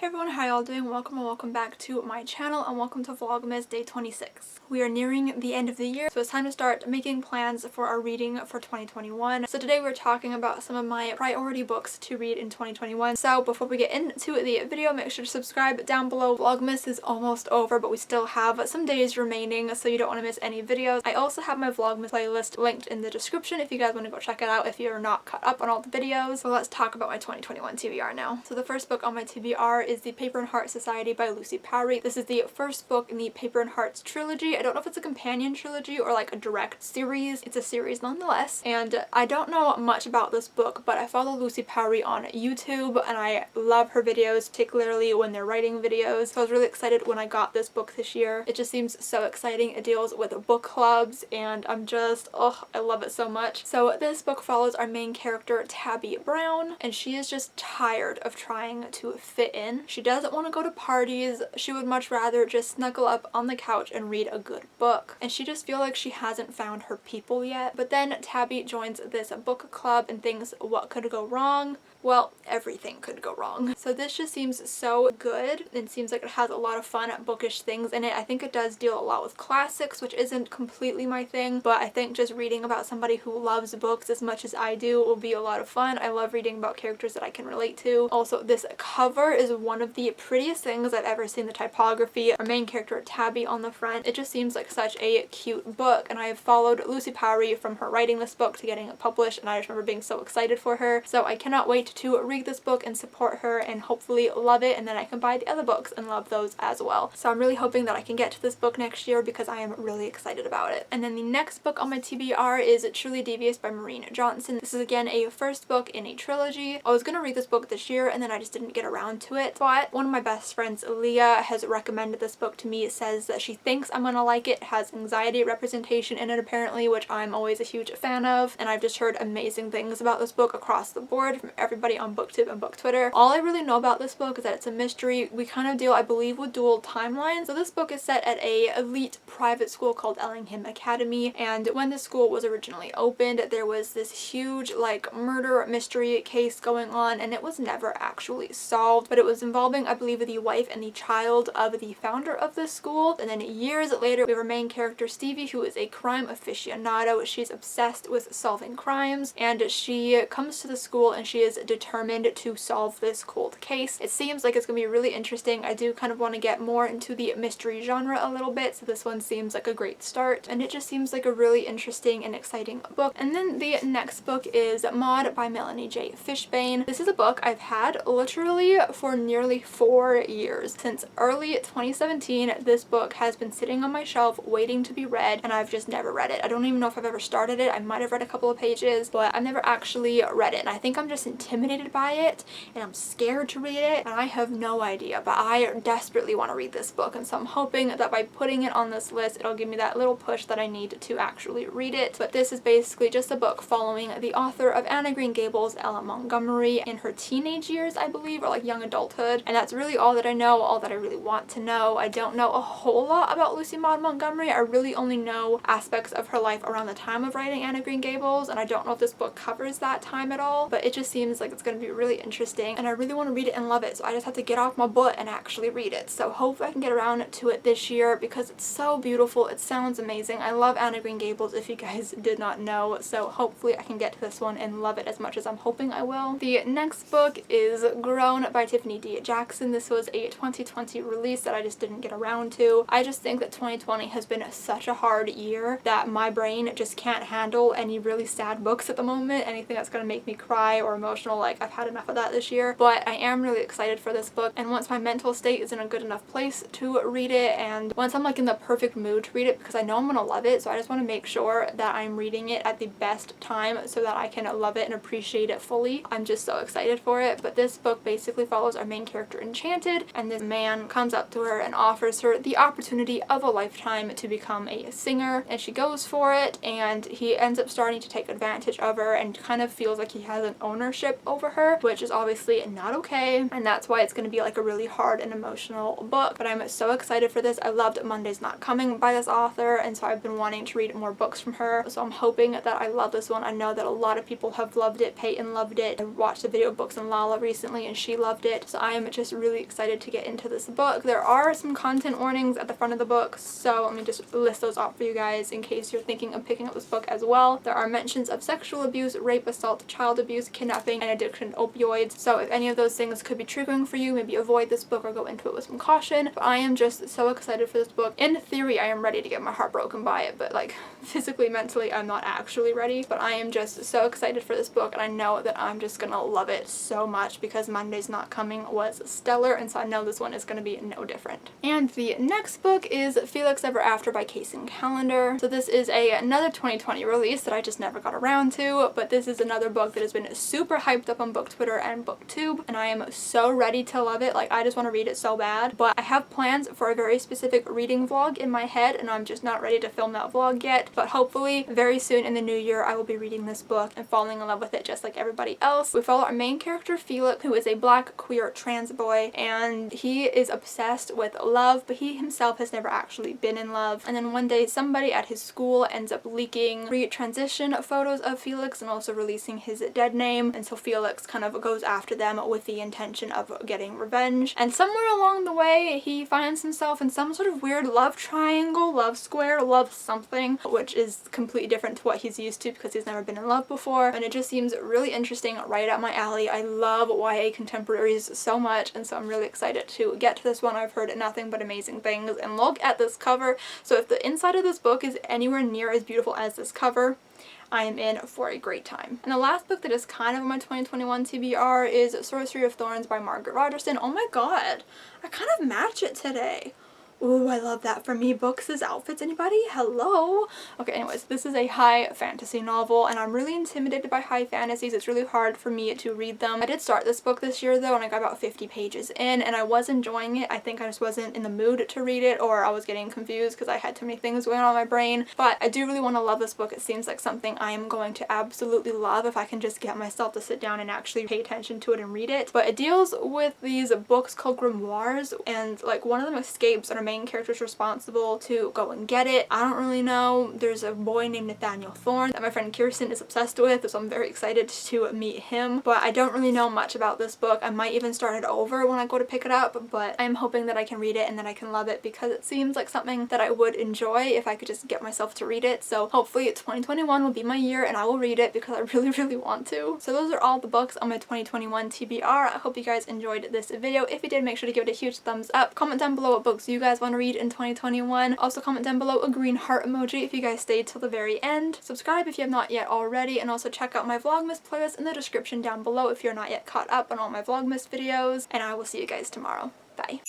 Hey everyone, how y'all doing? Welcome and welcome back to my channel and welcome to Vlogmas day 26. We are nearing the end of the year, so it's time to start making plans for our reading for 2021. So today we're talking about some of my priority books to read in 2021. So before we get into the video, make sure to subscribe down below. Vlogmas is almost over, but we still have some days remaining, so you don't want to miss any videos. I also have my Vlogmas playlist linked in the description if you guys want to go check it out if you're not caught up on all the videos. So let's talk about my 2021 TBR now. So the first book on my TBR is The Paper and Heart Society by Lucy Parry. This is the first book in the Paper and Hearts trilogy. I don't know if it's a companion trilogy or like a direct series. It's a series nonetheless, and I don't know much about this book, but I follow Lucy Parry on YouTube and I love her videos, particularly when they're writing videos. So I was really excited when I got this book this year. It just seems so exciting. It deals with book clubs and I'm just, oh, I love it so much. So this book follows our main character, Tabby Brown, and she is just tired of trying to fit in. She doesn't want to go to parties. She would much rather just snuggle up on the couch and read a good book. And she just feels like she hasn't found her people yet. But then Tabby joins this book club and thinks, what could go wrong? Well, everything could go wrong. So this just seems so good. It seems like it has a lot of fun bookish things in it. I think it does deal a lot with classics, which isn't completely my thing, but I think just reading about somebody who loves books as much as I do will be a lot of fun. I love reading about characters that I can relate to. Also, this cover is one of the prettiest things I've ever seen. The typography, our main character Tabby on the front, it just seems like such a cute book, and I have followed Lucy Parry from her writing this book to getting it published, and I just remember being so excited for her. So I cannot wait to read this book and support her and hopefully love it, and then I can buy the other books and love those as well. So I'm really hoping that I can get to this book next year because I am really excited about it. And then the next book on my TBR is Truly Devious by Maureen Johnson. This is again a first book in a trilogy. I was gonna read this book this year and then I just didn't get around to it, but one of my best friends, Leah, has recommended this book to me. It says that she thinks I'm gonna like it. It has anxiety representation in it apparently, which I'm always a huge fan of, and I've just heard amazing things about this book across the board from everybody on booktube and book Twitter. All I really know about this book is that it's a mystery. We kind of deal, I believe, with dual timelines. So this book is set at a elite private school called Ellingham Academy, and when the school was originally opened there was this huge like murder mystery case going on, and it was never actually solved, but it was involving, I believe, the wife and the child of the founder of the school. And then years later we have our main character Stevie, who is a crime aficionado. She's obsessed with solving crimes, and she comes to the school and she is determined to solve this cold case. It seems like it's gonna be really interesting. I do kind of want to get more into the mystery genre a little bit, so this one seems like a great start, and it just seems like a really interesting and exciting book. And then the next book is Maud by Melanie J. Fishbane. This is a book I've had literally for nearly 4 years. Since early 2017 this book has been sitting on my shelf waiting to be read, and I've just never read it. I don't even know if I've ever started it. I might have read a couple of pages, but I've never actually read it, and I think I'm just intimidated by it and I'm scared to read it, and I have no idea, but I desperately want to read this book, and so I'm hoping that by putting it on this list it'll give me that little push that I need to actually read it. But this is basically just a book following the author of Anne of Green Gables, Ella Montgomery, in her teenage years, I believe, or like young adulthood, and that's really all that I know, all that I really want to know. I don't know a whole lot about Lucy Maud Montgomery. I really only know aspects of her life around the time of writing Anne of Green Gables, and I don't know if this book covers that time at all, but it just seems like it's going to be really interesting and I really want to read it and love it, so I just have to get off my butt and actually read it. So hopefully I can get around to it this year because it's so beautiful. It sounds amazing. I love Anne of Green Gables, if you guys did not know, so hopefully I can get to this one and love it as much as I'm hoping I will. The next book is Grown by Tiffany D. Jackson. This was a 2020 release that I just didn't get around to. I just think that 2020 has been such a hard year that my brain just can't handle any really sad books at the moment, anything that's going to make me cry or emotional. Like, I've had enough of that this year, but I am really excited for this book, and once my mental state is in a good enough place to read it, and once I'm like in the perfect mood to read it, because I know I'm gonna love it, so I just want to make sure that I'm reading it at the best time so that I can love it and appreciate it fully. I'm just so excited for it. But this book basically follows our main character Enchanted, and this man comes up to her and offers her the opportunity of a lifetime to become a singer, and she goes for it, and he ends up starting to take advantage of her and kind of feels like he has an ownership over her, which is obviously not okay, and that's why it's going to be like a really hard and emotional book. But I'm so excited for this. I loved Monday's Not Coming by this author, and so I've been wanting to read more books from her, so I'm hoping that I love this one. I know that a lot of people have loved it. Peyton loved it. I watched the video Books and Lala recently and she loved it, so I am just really excited to get into this book. There are some content warnings at the front of the book, so let me just list those off for you guys in case you're thinking of picking up this book as well. There are mentions of sexual abuse, rape, assault, child abuse, kidnapping, and addiction to opioids, so if any of those things could be triggering for you, maybe avoid this book or go into it with some caution. But I am just so excited for this book. In theory, I am ready to get my heart broken by it, but like physically, mentally, I'm not actually ready. But I am just so excited for this book, and I know that I'm just gonna love it so much because Monday's Not Coming was stellar, and so I know this one is gonna be no different. And the next book is Felix Ever After by Case and Calendar. So this is another 2020 release that I just never got around to, but this is another book that has been super hyped up on book Twitter and booktube, and I am so ready to love it. Like, I just want to read it so bad. But I have plans for a very specific reading vlog in my head, and I'm just not ready to film that vlog yet. But hopefully very soon in the new year I will be reading this book and falling in love with it just like everybody else. We follow our main character Felix, who is a black queer trans boy, and he is obsessed with love, but he himself has never actually been in love. And then one day somebody at his school ends up leaking pre-transition photos of Felix and also releasing his dead name, and so Felix kind of goes after them with the intention of getting revenge. And somewhere along the way he finds himself in some sort of weird love triangle, love square, love something, which is completely different to what he's used to because he's never been in love before, and it just seems really interesting, right up my alley. I love YA contemporaries so much, and so I'm really excited to get to this one. I've heard nothing but amazing things, and look at this cover. So if the inside of this book is anywhere near as beautiful as this cover, I am in for a great time. And the last book that is kind of my 2021 TBR is Sorcery of Thorns by Margaret Rogerson. Oh my god, I kind of match it today. Ooh, I love that. For me, books is outfits. Anybody? Hello? Okay, anyways, this is a high fantasy novel, and I'm really intimidated by high fantasies. It's really hard for me to read them. I did start this book this year, though, and I got about 50 pages in, and I was enjoying it. I think I just wasn't in the mood to read it, or I was getting confused because I had too many things going on in my brain. But I do really want to love this book. It seems like something I am going to absolutely love if I can just get myself to sit down and actually pay attention to it and read it. But it deals with these books called grimoires, and like one of them escapes, and our main character's responsible to go and get it. I don't really know. There's a boy named Nathaniel Thorne that my friend Kirsten is obsessed with, so I'm very excited to meet him. But I don't really know much about this book. I might even start it over when I go to pick it up, but I'm hoping that I can read it and that I can love it because it seems like something that I would enjoy if I could just get myself to read it. So hopefully 2021 will be my year and I will read it because I really want to. So those are all the books on my 2021 TBR. I hope you guys enjoyed this video. If you did, make sure to give it a huge thumbs up. Comment down below what books you guys want to read in 2021. Also comment down below a green heart emoji if you guys stayed till the very end. Subscribe if you have not yet already, and also check out my Vlogmas playlist in the description down below if you're not yet caught up on all my Vlogmas videos, and I will see you guys tomorrow. Bye.